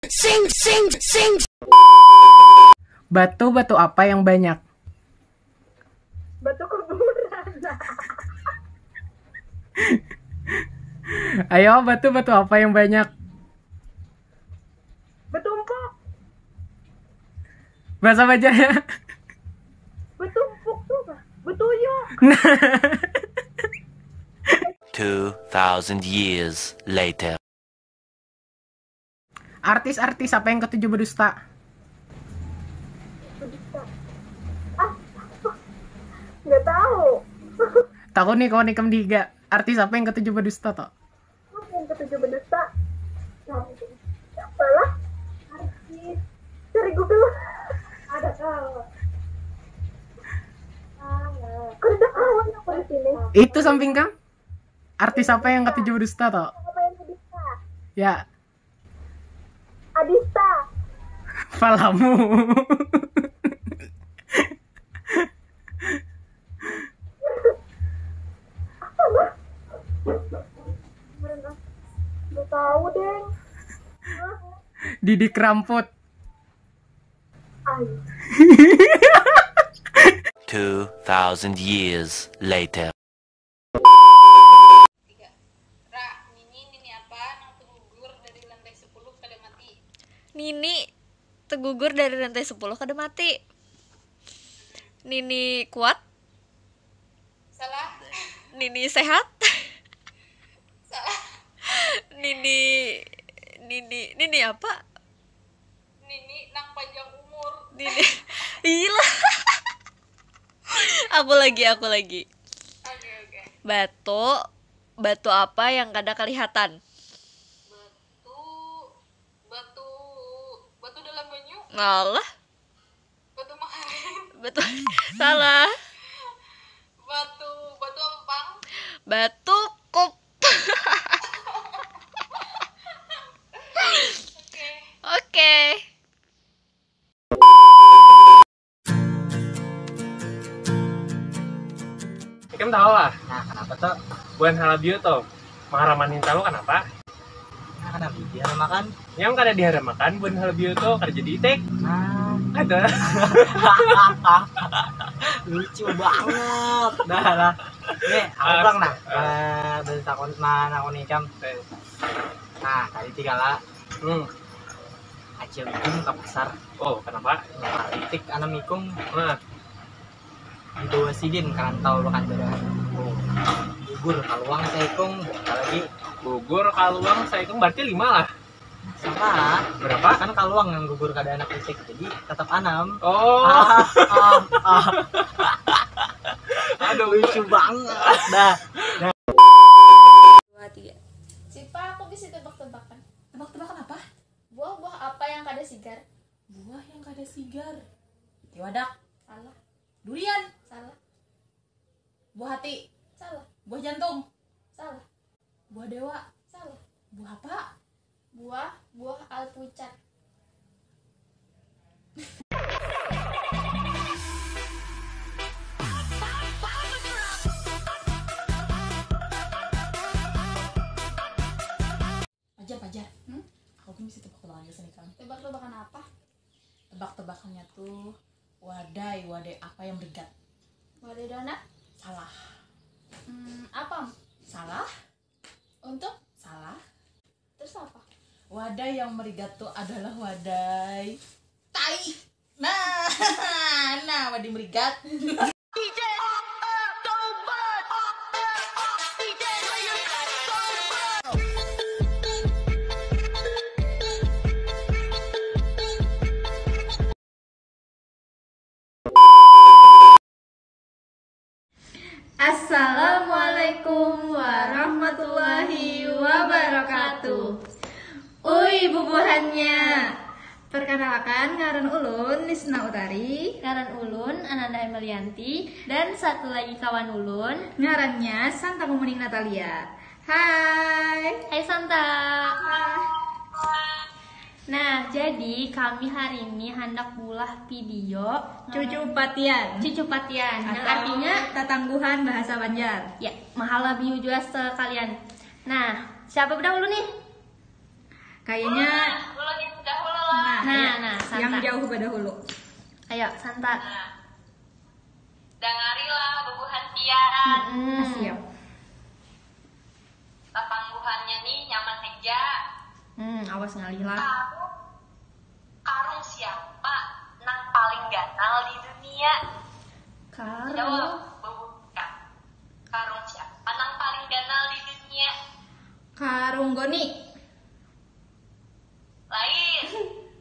Sing. Batu apa yang banyak? Batu kuburan. Ayo, batu apa yang banyak? Betumpuk. Bahasa Bajaya. Betumpuk tuh apa? Betuyuk. 2,000 years later. Artis apa yang ketujuh berdusta? Nggak tahu. Tahu nih kawan ikam tiga. Artis apa yang ketujuh berdusta toh? Apa yang ketujuh berdusta? Siapa lah? Artis. Cari Google. Ada tahu. Kau udah tahu apa di sini? Itu samping kam? Artis apa yang ketujuh berdusta toh? Apa yang berdusta? Ya, Adista. palamu. Nggak tahu deh. Didik Ramput. Ay. 2,000 years later. Nini tergugur dari lantai 10 kada mati. Nini kuat? Salah. Nini sehat? Salah. Nini apa? Nini nang panjang umur. Nini. Gila. Aku lagi. Oke. Batu apa yang kada kelihatan? Batu dalam banyu. Ngalah. Batu maharin. Betul. Salah. Batu empang. Batu kup. Oke. Kamu tahu lah. Nah, kenapa tuh? Buan halabio tuh. Mengaramanin tahu kenapa? Nah, kenapa dia makan? Yang kada diharamakan buan halabio tuh kada jadi itik. Nah, Ada. lucu banget. Dah. Nih, aku bilang nah. Dari takon mana aku nikam. Nah, tadi tiga lah. Acil ikung ke pasar. Oh, kenapa? Nah, itik anak ikung. Nah, Itu sidin karantau lo kan darah. Gugur kaluang saya ikung. Lagi gugur kaluang saya itu berarti 5 lah. salah. Berapa? Kan kaluang yang gugur kada anak itik. Jadi tetap anam. Oh. Aduh, lucu banget. Dah. 2, 3. Sipa, aku bisa tebak-tebakan. Tebak-tebakan apa? Buah apa yang kada sigar? Buah yang kada sigar. Tiwadak. Salah. Durian. Salah. Buah hati. Salah. Buah jantung. Salah. Buah dewa. Salah. Buah apa? Buah alpucat. Pajar. Aku tuh mesti tebak-tebakan sini kan. Tebak-tebakan apa? Tebak-tebakannya tuh wadai apa yang bergat? Wadah donat. Salah. Apa? Salah. Untuk? Salah. Terus apa? Wadai yang merigat tuh adalah wadai tai. Nah, wadai merigat. Assalamualaikum warahmatullahi wabarakatuh. Ui bubuhannya. Perkenalkan, ngaran ulun Nisna Utari, Ngaran ulun Ananda Emelianti, dan satu lagi kawan ulun. ngarannya Santa Mumuning Natalia. Hai. Hai Santa. Nah, jadi kami hari ini hendak bulah video Cucu Patian. Cucu Patian, yang Atau artinya tatangguhan bahasa Banjar. ya mahala biu juga sekalian. Nah, siapa berdahulu nih? Kayaknya dahulu. Ayo, santat. Dangarilah bubuhan pian. Siap. Tangguhannya nih nyaman aja. Awas ngalih lah. Karung siapa nang paling ganal di dunia? Karung. Jawab, bubukan. Karung siapa nang paling ganal di dunia? Karung goni. Lain,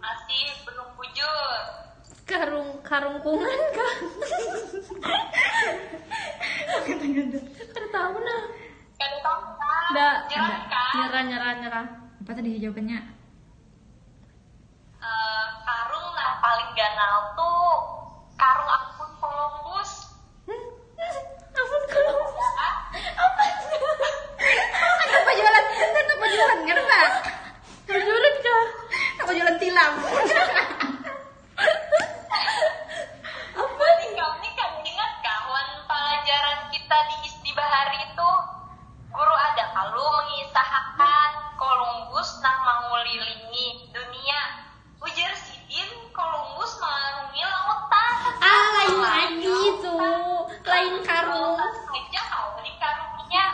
masih belum bujur. Karungkungan kan? Kada tahu nah. Kada tahu kan? Nggak. Nyerah kan? Nyerah. Apa tadi jawabannya? Karung nah paling ganal tuh karung akun Columbus. Ampun kalau Apa jualan? Apa jualan ngerti? jualan kah? Apa jualan tilam? Kamu kan ingat kawan pelajaran kita di Bahari itu guru ada kalau mengisahkan Columbus nah mengulilingi dunia. Ujar Sidin Columbus mengarungi lautan. Lain lagi tuh. Lain karung. Saja kau di karungnya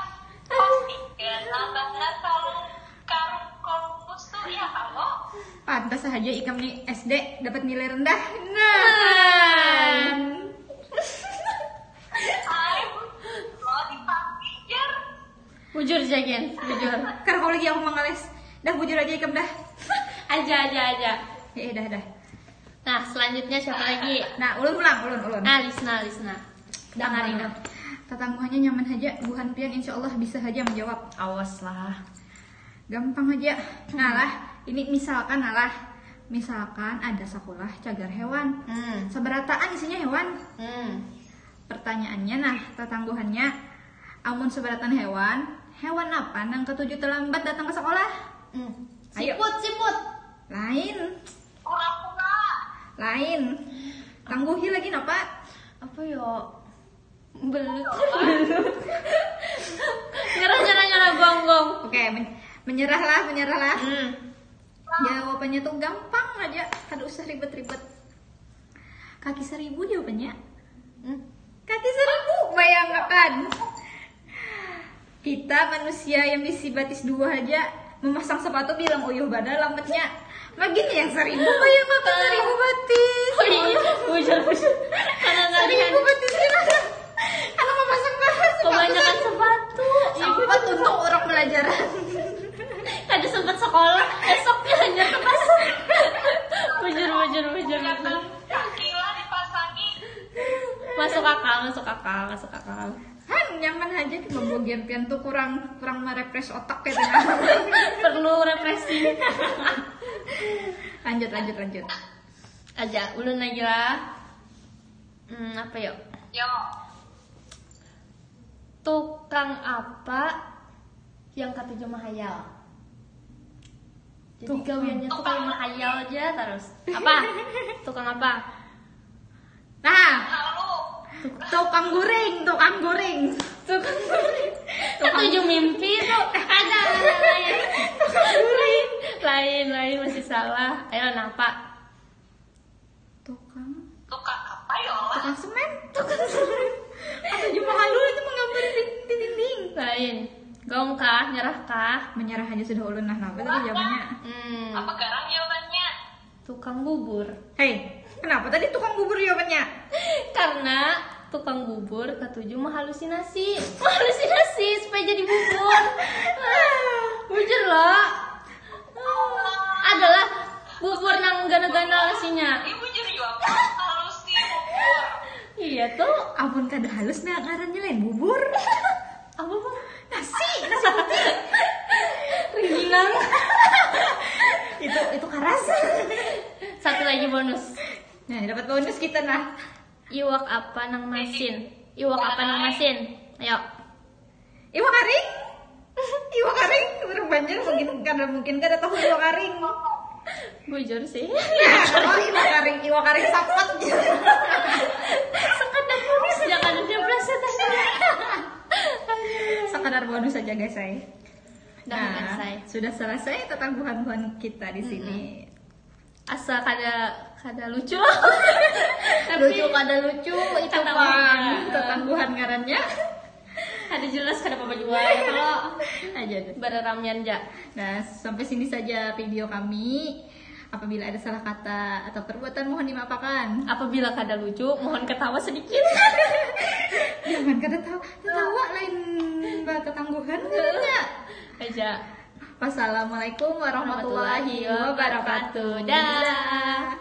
pasti kenal banget kalau karung Columbus tuh ya kalau. Pantas saja Ikam nih SD dapat nilai rendah. Kalau dipikir Bujur Jagen, bujur. Karena kalau lagi aku mengales, dah bujur aja Ikam dah. Aja. Dah. Nah, selanjutnya siapa lagi? Nah, ulun. Lisna. Dengarin. Tatangguhannya nyaman aja, buhan pian insya Allah bisa aja menjawab. Awas lah. Gampang aja. Ini misalkan ada sekolah cagar hewan. Seberataan isinya hewan. Pertanyaannya tatangguhannya, amun seberatan hewan apa nang ketujuh terlambat datang ke sekolah? Ayo. Siput. Lain. pura-pura. Lain. Tangguhi lagi napa? Apa yo? Belut. Nyerah gonggong. Oke, menyerahlah. Jawabannya tuh gampang aja, kada usah ribet-ribet. Kaki 1000 jawabannya. Kaki 1000, bayangkan. Kita manusia yang bisi batis 2 aja memasang sepatu bilang uyuh badan lambatnya. Magin yang 1000 bayangkan 1000 batis. Oh iya, bujur. Karena nggak 1000 batis kan. Anak memasang sepatu. Kebanyakan sepatu. Sempat untuk orang pelajaran. Ada sempat sekolah, esoknya hanya ke pasar. Bujur. Kaki lah dipasangi. Masuk akal. Kan nyaman aja pembagian pian tuh kurang merefresh otak katanya. Perlu represi. Lanjut. Aja, ulun lagi lah. Apa yuk? Yo, Tukang apa yang ketujuh mahayal? Jadi gawiannya tuh kayak mahayal aja terus. Apa? Tukang apa? Nah, lalu tukang goreng. Ketujuh mimpi tuh ada lain masih salah. Ayo napa? Tukang apa yo lah? tukang semen. Ketujuh mahalu itu menggambar di dinding. Lain. Gong kah? Nyerah kah? Menyerah aja sudah ulun napa tadi jawabannya? Apa garang jawabannya? Tukang bubur. Hei, kenapa tadi tukang bubur jawabannya? Karena tukang bubur ketujuh menghalusinasi supaya jadi bubur. Bujur loh. Adalah bubur nang gana-gana asinya. Ibu juri apa? Halus sih bubur. Iya tuh. Ampun kada halus nah ngarannya lain bubur. Apa bang? Nasi putih. Rengginang. itu karas. Satu lagi bonus. Nah, dapat bonus kita nah. Iwak apa nang masin? Ayo. Iwak karing. Orang banyak mungkin kada tahu iwak karing. Bujur sih. Ya, kalau iwak karing sapet. Sekadar bonus jangan ada pleset. Sekadar bonus saja guys Dah selesai. Sudah selesai tentang buhan-buhan kita di sini. asa kada lucu loh. Lucu kada lucu itu Bang. Ketangguhan ngarannya. Ada jelas kada apa juga ya kalau Aja deh. beraramyan ja. Nah, sampai sini saja video kami. Apabila ada salah kata atau perbuatan mohon dimaafkan. Apabila kada lucu, mohon ketawa sedikit. Jangan kada tawa lain ketangguhan ya. Aja. Wassalamualaikum warahmatullahi wabarakatuh. Dah.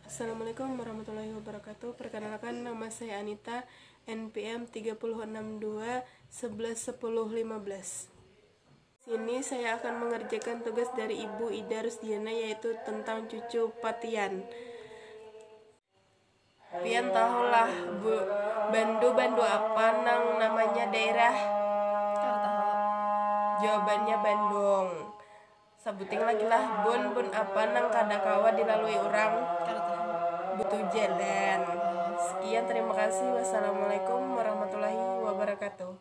Assalamualaikum warahmatullahi wabarakatuh. Perkenalkan, nama saya Anita, NPM 362 11 10 15. Sini saya akan mengerjakan tugas dari Ibu Ida Rusdiana, yaitu tentang cucu Patian. Pian tahulah Bu, Bandu apa nang namanya daerah? Jawabannya Bandung. Sebuting lagi lah, bun apa nang kadakawa dilalui orang? Butuh jalan. Sekian, terima kasih. Wassalamualaikum warahmatullahi wabarakatuh.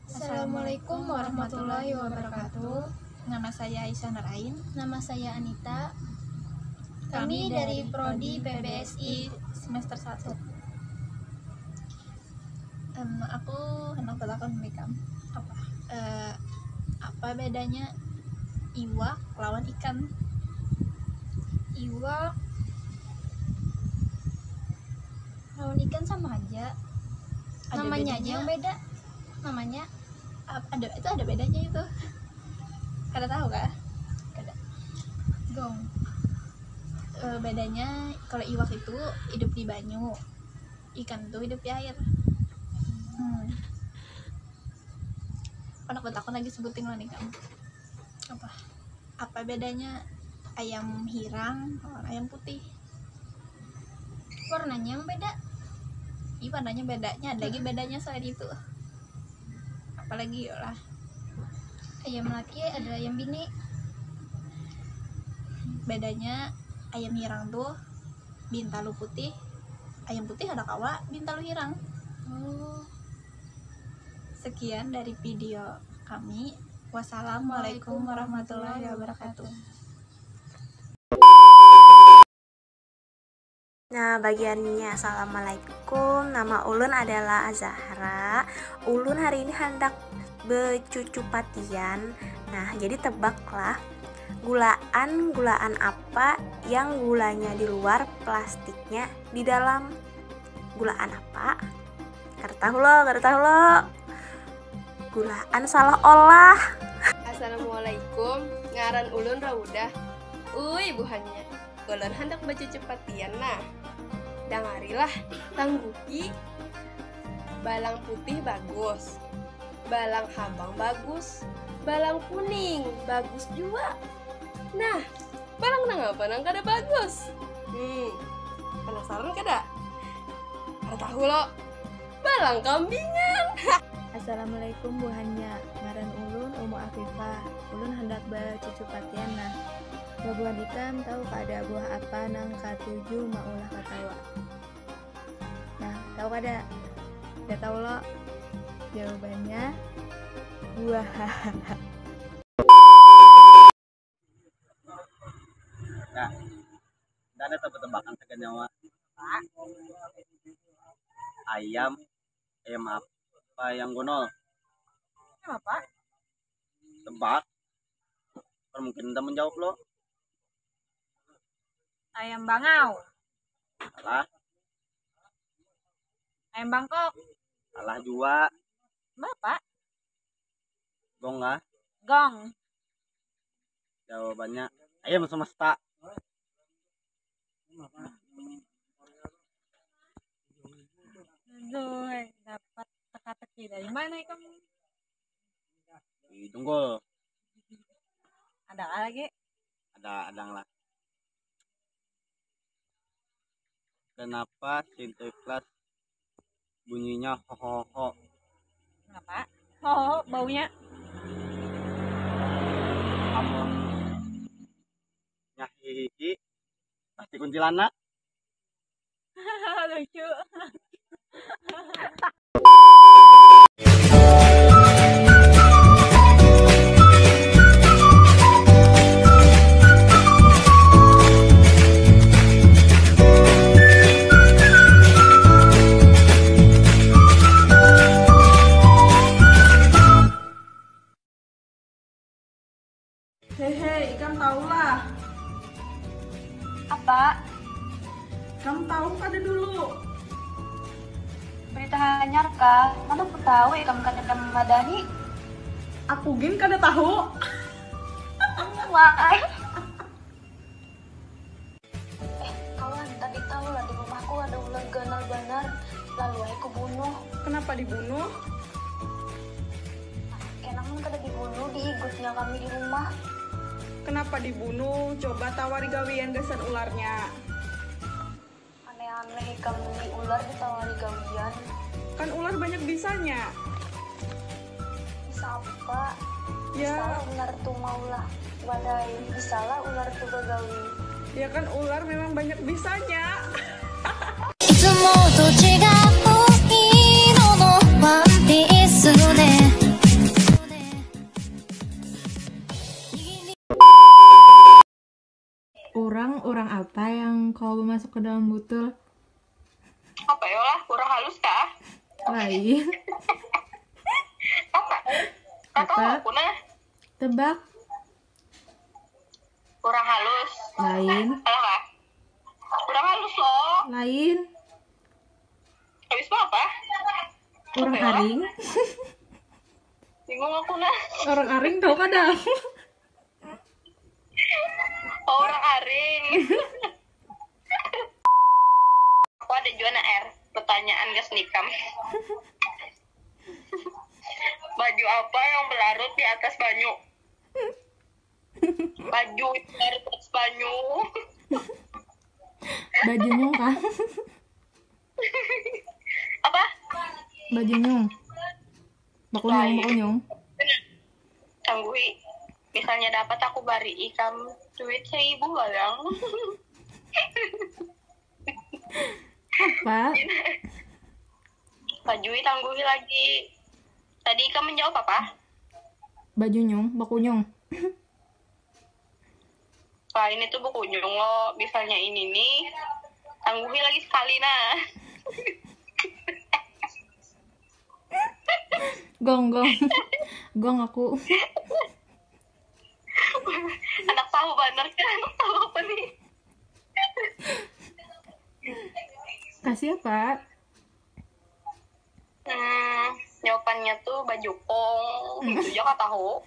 Assalamualaikum warahmatullahi wabarakatuh. Nama saya Aisyah Narain. Nama saya Anita. Kami dari Prodi PBSI semester 1. Aku hendak berlakon mereka. Apa bedanya iwak lawan ikan? Iwak lawan ikan sama aja. Namanya aja yang beda. Namanya ada bedanya itu. Kada tahu kah? Kada. Gong. Bedanya kalau iwak itu hidup di banyu, ikan itu hidup di air. Anak aku lagi sebutin lo nih kamu. Apa bedanya ayam hirang lawan ayam putih? Warnanya yang beda. Warnanya bedanya, ada lagi bedanya selain itu. Apalagi lah, ayam laki ada ayam bini. Bedanya ayam hirang tuh bintalu putih, ayam putih ada kawa bintalu hirang. Sekian dari video kami. Wassalamualaikum warahmatullahi wabarakatuh. Nah, bagiannya assalamualaikum. Nama ulun adalah Azahra. Ulun hari ini hendak becucu Patian. Nah, jadi tebaklah gulaan apa yang gulanya di luar, plastiknya di dalam. Gulaan apa? Kada tahu lo. Gulaan salah olah. Assalamualaikum, ngaran ulun Raudah. Buhannya ulun hendak becucu Patian. Nah, dangarilah tangguki. Balang putih bagus, balang habang bagus, balang kuning bagus juga. Nah, balang nang apa nang kada bagus? Penasaran kada? Kada tahu lo. Balang kambingan. Assalamualaikum buhannya, ngaran ulun Umu Afifah. Ulun hendak becucu Patian. Nah, buah ikan tahu kada buah apa nang katuju maulah katawa? Nah, tahu kada? Tidak tahu lo. Jawabannya buah. Nah, ada tebak-tebakan tekan nyawa. Ayam apa yang gonol? Apa? Tebak. Mungkin anda menjawab lo. Ayam bangau. Salah. Ayam Bangkok. Salah juga. Bapak. Gong lah. Gong. Jawabannya ayam semesta. Aduh, dapat teka-teki dari mana kamu? Di Tunggul. Ada lagi? Ada lah. Kenapa Sinto Ikhlas bunyinya ho? Kenapa? Ho, baunya. Amun nyahihi pasti kuntilanak. Lucu. Hehe, Ikam tahulah. Apa? Kamu tahu kada dulu? Berita hanyar kah? Mana aku tahu Ikam kada memadani. Aku gin kada tahu. Wah. Kawan, tadi tahu lah di rumahku ada ular ganal benar. Lalu aku bunuh. Kenapa dibunuh? Kenapa kada dibunuh di igutnya kami di rumah? Kenapa dibunuh? Coba tawari gawian gasan ularnya. Aneh-aneh Ikam beli ular ditawari gawian. Kan ular banyak bisanya. Bisa apa? Ya. Bisa ular tuh maulah. Wadai, bisalah ular tuh bagawi. Ya kan ular memang banyak bisanya. Orang apa yang kau masuk ke dalam botol? Apa ya lah? Kurang halus kah? Lain. Apa? Apa? Aku nah. Tebak. Kurang halus. Lain. Salah kah? Kurang halus loh. Lain. Habis apa? Orang aring. Bingung aku nah. Orang aring tau kadang. Orang aring. Aku ada juana R. Pertanyaan gas nikam. Baju apa yang berlarut di atas banyu? Baju berlarut di atas banyu. Baju nyung kah? Apa? Baju nyung. Bakunyung. Tanggui. Misalnya dapat aku bari ikam duit 1.000 balang. Apa? Bajui tanggui lagi. Tadi kamu menjawab apa? Baju nyung, bakunyung. Wah ini tuh buku nyung lo. Misalnya ini nih. Tanggui lagi sekali nah. Gong aku. Anak tahu bener kan? Anak tahu apa nih? Kasih apa? Jawabannya tuh baju kong. Gitu aja gak tahu.